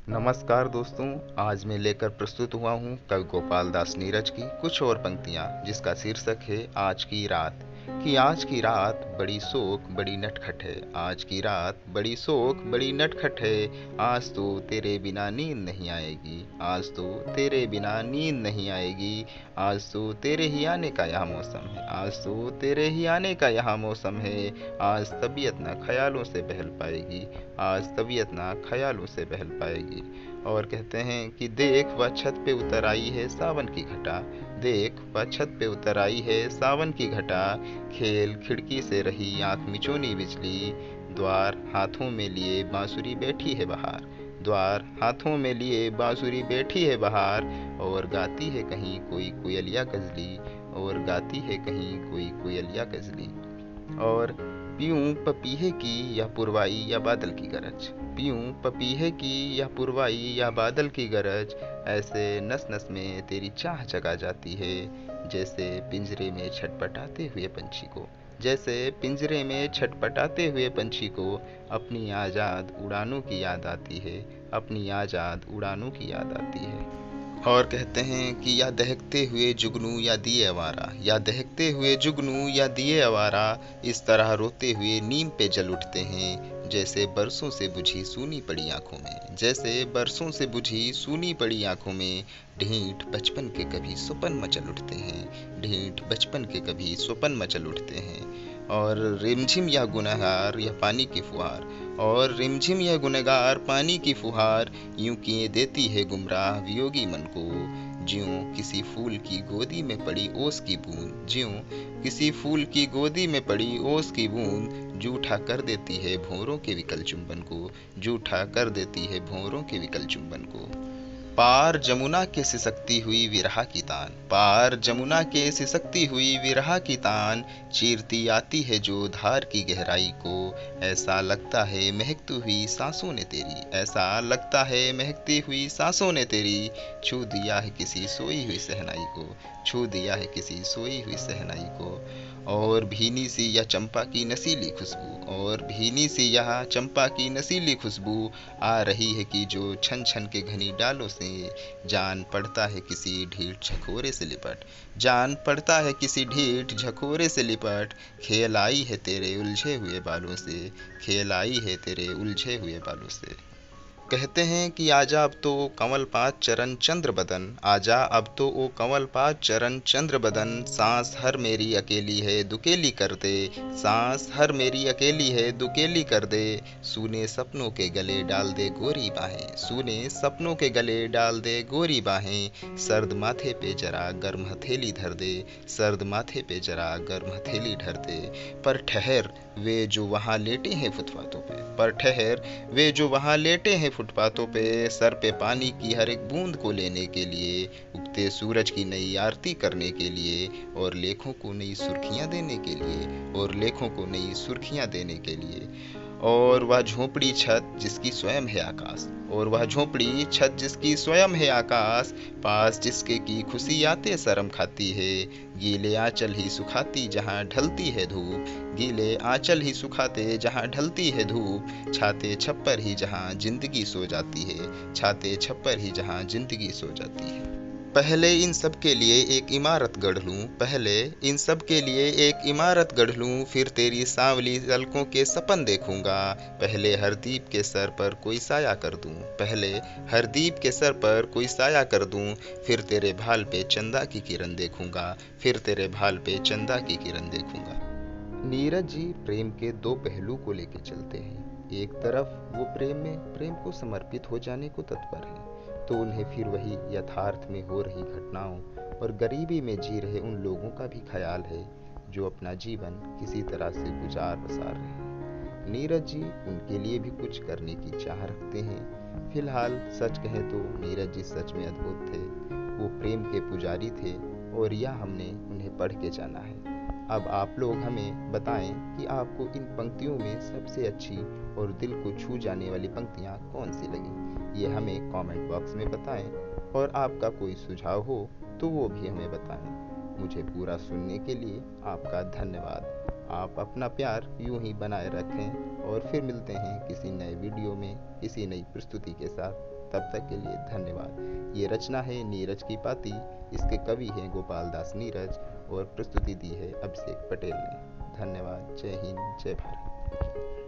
नमस्कार दोस्तों। आज मैं लेकर प्रस्तुत हुआ हूँ कवि गोपाल दास नीरज की कुछ और पंक्तियाँ, जिसका शीर्षक है आज की रात। कि आज की रात बड़ी शोक बड़ी नटखट है। आज की रात बड़ी शोक बड़ी नटखट है। आज तो तेरे बिना नींद नहीं आएगी। आज तो तेरे बिना नींद नहीं आएगी। आज तो तेरे ही आने का यह मौसम है। आज तो तेरे ही आने का यह मौसम है। आज तबीयत ना ख्यालों से बहल पाएगी। आज तबीयत ना ख्यालों से बहल पाएगी। और कहते हैं कि देख वह छत पे उतर आई है सावन की घटा। देख वह छत पे उतर आई है सावन की घटा। खेल खिड़की से रही आंख मिचोनी बिजली। द्वार हाथों में लिए बांसुरी बैठी है बहार। द्वार हाथों में लिए बांसुरी बैठी है बहार। और गाती है कहीं कोई कोयलिया गजली। और गाती है कहीं कोई कोयलिया गजली। और पीऊँ पपीहे की या पुरवाई या बादल की गरज। पीऊँ पपीहे की या पुरवाई या बादल की गरज। ऐसे नस नस में तेरी चाह जगा जाती है। जैसे पिंजरे में छटपटाते हुए पंछी को। जैसे पिंजरे में छटपटाते हुए पंछी को अपनी आज़ाद उड़ानों की याद आती है। अपनी आज़ाद उड़ानों की याद आती है। और कहते हैं कि या दहकते हुए जुगनू या दिए आवारा। या दहकते हुए जुगनू या दिए आवारा। इस तरह रोते हुए नीम पे जल उठते हैं। जैसे बरसों से बुझी सूनी पड़ी आंखों में। जैसे बरसों से बुझी सूनी पड़ी आंखों में। ढीठ बचपन के कभी स्वपन मचल उठते हैं। ढीठ बचपन के कभी स्वपन मचल उठते हैं। और रिमझिम या गुनहगार या पानी की फुहार। और रिमझिम या गुनहगार पानी की फुहार यूं किए देती है गुमराह वियोगी मन को। ज्यों किसी फूल की गोदी में पड़ी ओस की बूंद। ज्यों किसी फूल की गोदी में पड़ी ओस की बूंद जूठा कर देती है भौरों के विकल चुंबन को। जूठा कर देती है भौरों के विकल चुंबन को। पार जमुना के सिसकती हुई विरहा की तान। पार जमुना के सिसकती हुई विरहा की तान चीरती आती है जो धार की गहराई को। ऐसा लगता है महकती हुई सांसों ने तेरी। ऐसा लगता है महकती हुई सांसों ने तेरी छू दिया है किसी सोई हुई सहनाई को। छू दिया है किसी सोई हुई सहनाई को। और भीनी सी यह चंपा की नसीली खुशबू। और भीनी सी यह चंपा की नसीली खुशबू आ रही है कि जो छन छन के घनी डालों से जान पड़ता है किसी ढीठ झकोरे से लिपट। जान पड़ता है किसी ढीठ झकोरे से लिपट। खेल आई है तेरे उलझे हुए बालों से। खेल आई है तेरे उलझे हुए बालों से। कहते हैं कि आजा अब तो कंवल पात चरण चंद्र बदन। आजा अब तो ओ कंवल पात चरण चंद्र बदन। सांस हर मेरी अकेली है दुकेली कर दे। सांस हर मेरी अकेली है दुकेली कर दे। सूने सपनों के गले डाल दे गोरी बाहें। सूने सपनों के गले डाल दे गोरी बाहें। सर्द माथे पे जरा गर्म हथेली धर दे। सर्द माथे पे जरा गर्म हथेली धर दे। पर ठहर वे जो वहाँ लेटे हैं फुटपाथों पे। पर ठहर वे जो वहाँ लेटे हैं फुटपाथों पे सर पे पानी की हर एक बूंद को लेने के लिए। उगते सूरज की नई आरती करने के लिए। और लेखों को नई सुर्खियाँ देने के लिए। और लेखों को नई सुर्खियाँ देने के लिए। और वह झोंपड़ी छत जिसकी स्वयं है आकाश। और वह झोंपड़ी छत जिसकी स्वयं है आकाश पास जिसके की खुशी आते शर्म खाती है। गीले आंचल ही सुखाती जहाँ ढलती है धूप। गीले आंचल ही सुखाते जहाँ ढलती है धूप। छाते छप्पर ही जहाँ जिंदगी सो जाती है। छाते छप्पर ही जहाँ जिंदगी सो जाती है। पहले इन सब के लिए एक इमारत गढ़ लूं। पहले इन सब के लिए एक इमारत गढ़ लूं। फिर तेरी सांवली झलकों के सपन देखूंगा। पहले हर दीप के सर पर कोई साया कर दूं। पहले हर दीप के सर पर कोई साया कर दूं। फिर तेरे भाल पे चंदा की किरण देखूंगा। फिर तेरे भाल पे चंदा की किरण देखूंगा। नीरज जी प्रेम के दो पहलू को लेकर चलते हैं। एक तरफ वो प्रेम में प्रेम को समर्पित हो जाने को तत्पर हैं, तो उन्हें फिर वही यथार्थ में हो रही घटनाओं और गरीबी में जी रहे उन लोगों का भी ख्याल है जो अपना जीवन किसी तरह से गुजार बसार रहे हैं। नीरज जी उनके लिए भी कुछ करने की चाह रखते हैं। फिलहाल सच कहें तो नीरज जी सच में अद्भुत थे। वो प्रेम के पुजारी थे और यह हमने उन्हें पढ़ के जाना है। अब आप लोग हमें बताएं कि आपको इन पंक्तियों में सबसे अच्छी और दिल को छू जाने वाली पंक्तियां कौन सी लगी। ये हमें कमेंट बॉक्स में बताएं। और आपका कोई सुझाव हो तो वो भी हमें बताएं। मुझे पूरा सुनने के लिए आपका धन्यवाद। आप अपना प्यार यूं ही बनाए रखें और फिर मिलते हैं किसी नए वीडियो में किसी नई प्रस्तुति के साथ। तब तक के लिए धन्यवाद। ये रचना है नीरज की पाती। इसके कवि हैं गोपाल दास नीरज और प्रस्तुति दी है अभिषेक पटेल ने। धन्यवाद। जय हिंद, जय भारत।